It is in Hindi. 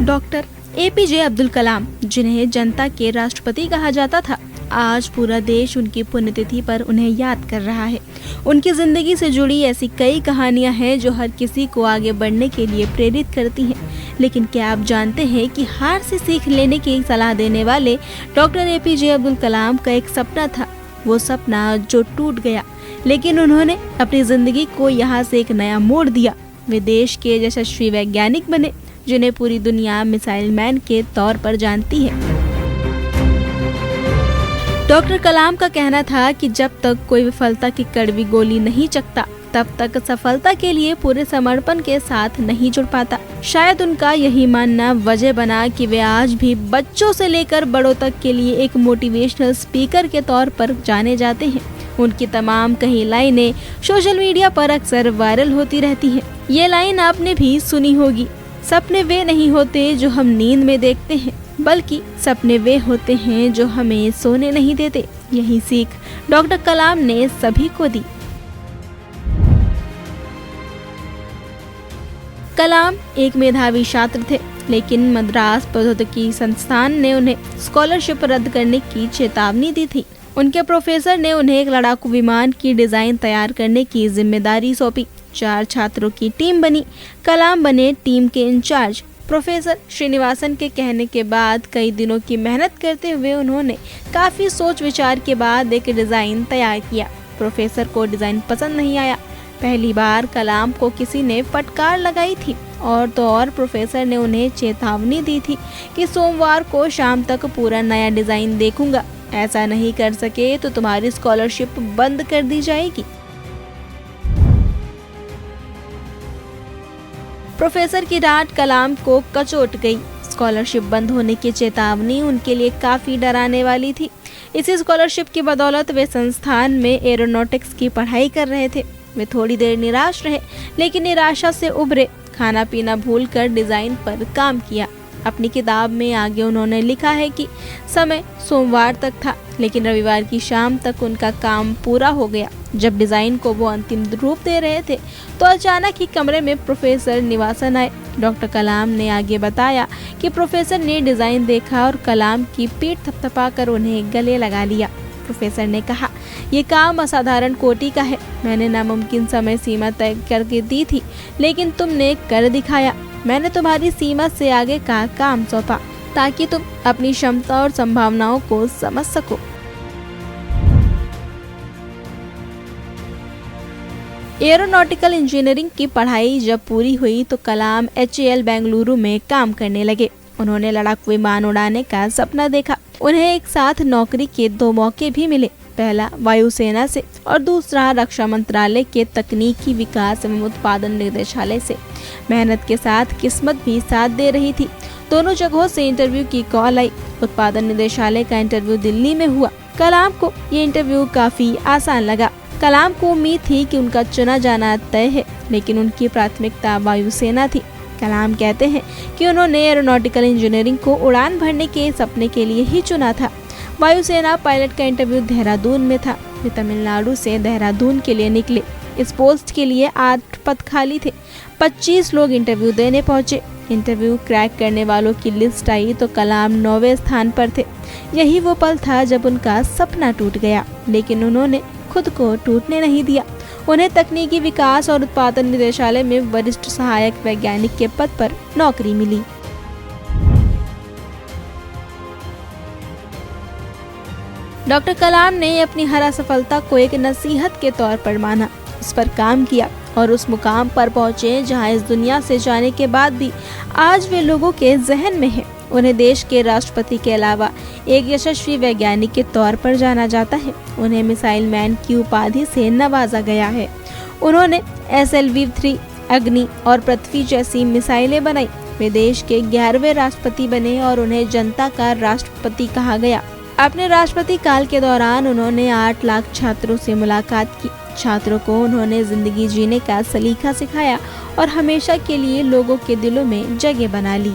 डॉक्टर एपीजे अब्दुल कलाम, जिन्हें जनता के राष्ट्रपति कहा जाता था, आज पूरा देश उनकी पुण्यतिथि पर उन्हें याद कर रहा है। उनकी जिंदगी से जुड़ी ऐसी कई कहानियां हैं जो हर किसी को आगे बढ़ने के लिए प्रेरित करती हैं। लेकिन क्या आप जानते हैं कि हार से सीख लेने की सलाह देने वाले डॉक्टर एपीजे अब्दुल कलाम का एक सपना था, वो सपना जो टूट गया, लेकिन उन्होंने अपनी जिंदगी को यहाँ से एक नया मोड़ दिया। वे देश के यशस्वी वैज्ञानिक बने, जिन्हें पूरी दुनिया मिसाइल मैन के तौर पर जानती है। डॉक्टर कलाम का कहना था कि जब तक कोई विफलता की कड़वी गोली नहीं चखता, तब तक सफलता के लिए पूरे समर्पण के साथ नहीं जुड़ पाता। शायद उनका यही मानना वजह बना कि वे आज भी बच्चों से लेकर बड़ों तक के लिए एक मोटिवेशनल स्पीकर के तौर पर जाने जाते हैं। उनकी तमाम कई लाइनें सोशल मीडिया पर अक्सर वायरल होती रहती हैं। ये लाइन आपने भी सुनी होगी, सपने वे नहीं होते जो हम नींद में देखते हैं, बल्कि सपने वे होते हैं जो हमें सोने नहीं देते। यही सीख डॉक्टर कलाम ने सभी को दी। कलाम एक मेधावी छात्र थे, लेकिन मद्रास प्रौद्योगिकी संस्थान ने उन्हें स्कॉलरशिप रद्द करने की चेतावनी दी थी। उनके प्रोफेसर ने उन्हें एक लड़ाकू विमान की डिजाइन तैयार करने की जिम्मेदारी सौंपी। 4 छात्रों की टीम बनी। कलाम बने टीम के इंचार्ज। प्रोफेसर श्रीनिवासन के कहने के बाद कई दिनों की मेहनत करते हुए उन्होंने काफी सोच विचार के बाद एक डिजाइन तैयार किया। प्रोफेसर को डिजाइन पसंद नहीं आया। पहली बार कलाम को किसी ने फटकार लगाई थी और तो और प्रोफेसर ने उन्हें चेतावनी दी थी कि सोमवार को शाम तक पूरा नया डिजाइन देखूंगा, ऐसा नहीं कर सके तो तुम्हारी स्कॉलरशिप बंद कर दी जाएगी। प्रोफेसर की डांट कलाम को कचोट गई। स्कॉलरशिप बंद होने की चेतावनी उनके लिए काफी डराने वाली थी। इसी स्कॉलरशिप की बदौलत वे संस्थान में एरोनॉटिक्स की पढ़ाई कर रहे थे। वे थोड़ी देर निराश रहे, लेकिन निराशा से उभरे, खाना पीना भूलकर डिजाइन पर काम किया। अपनी किताब में आगे उन्होंने लिखा है कि समय सोमवार तक था, लेकिन रविवार की शाम तक उनका काम पूरा हो गया। जब डिजाइन को वो अंतिम रूप दे रहे थे तो अचानक ही कमरे में प्रोफेसर निवासन आए। डॉक्टर कलाम ने आगे बताया कि प्रोफेसर ने डिजाइन देखा और कलाम की पीठ थपथपाकर उन्हें गले लगा लिया। प्रोफेसर ने कहा, ये काम असाधारण कोटि का है। मैंने नामुमकिन समय सीमा तय करके दी थी, लेकिन तुमने कर दिखाया। मैंने तुम्हारी सीमा से आगे का काम सौंपा ताकि तुम अपनी क्षमता और संभावनाओं को समझ सको। एरोनॉटिकल इंजीनियरिंग की पढ़ाई जब पूरी हुई तो कलाम HAL बेंगलुरु में काम करने लगे। उन्होंने लड़ाकू विमान उड़ाने का सपना देखा। उन्हें एक साथ नौकरी के 2 मौके भी मिले, पहला वायुसेना से और दूसरा रक्षा मंत्रालय के तकनीकी विकास एवं उत्पादन निदेशालय से। मेहनत के साथ किस्मत भी साथ दे रही थी। दोनों जगहों से इंटरव्यू की कॉल आई। उत्पादन निदेशालय का इंटरव्यू दिल्ली में हुआ। कलाम को ये इंटरव्यू काफी आसान लगा। कलाम को उम्मीद थी कि उनका चुना जाना तय है, लेकिन उनकी प्राथमिकता वायुसेना थी। कलाम कहते हैं कि उन्होंने एरोनॉटिकल इंजीनियरिंग को उड़ान भरने के सपने के लिए ही चुना था। वायुसेना पायलट का इंटरव्यू देहरादून में था। वे तमिलनाडु से देहरादून के लिए निकले। इस पोस्ट के लिए 8 पद खाली थे। 25 लोग इंटरव्यू देने पहुंचे। इंटरव्यू क्रैक करने वालों की लिस्ट आई तो कलाम 9वें स्थान पर थे। यही वो पल था जब उनका सपना टूट गया, लेकिन उन्होंने खुद को टूटने नहीं दिया। उन्हें तकनीकी विकास और उत्पादन निदेशालय में वरिष्ठ सहायक वैज्ञानिक के पद पर नौकरी मिली। डॉक्टर कलाम ने अपनी हर असफलता को एक नसीहत के तौर पर माना, उस पर काम किया और उस मुकाम पर पहुंचे जहां इस दुनिया से जाने के बाद भी आज वे लोगों के जहन में हैं। उन्हें देश के राष्ट्रपति के अलावा एक यशस्वी वैज्ञानिक के तौर पर जाना जाता है। उन्हें मिसाइल मैन की उपाधि से नवाजा गया है। उन्होंने SLV-3, अग्नि और पृथ्वी जैसी मिसाइलें बनाई। वे देश के 11वें राष्ट्रपति बने और उन्हें जनता का राष्ट्रपति कहा गया। अपने राष्ट्रपति काल के दौरान उन्होंने 8 लाख छात्रों से मुलाकात की। छात्रों को उन्होंने जिंदगी जीने का सलीका सिखाया और हमेशा के लिए लोगों के दिलों में जगह बना ली।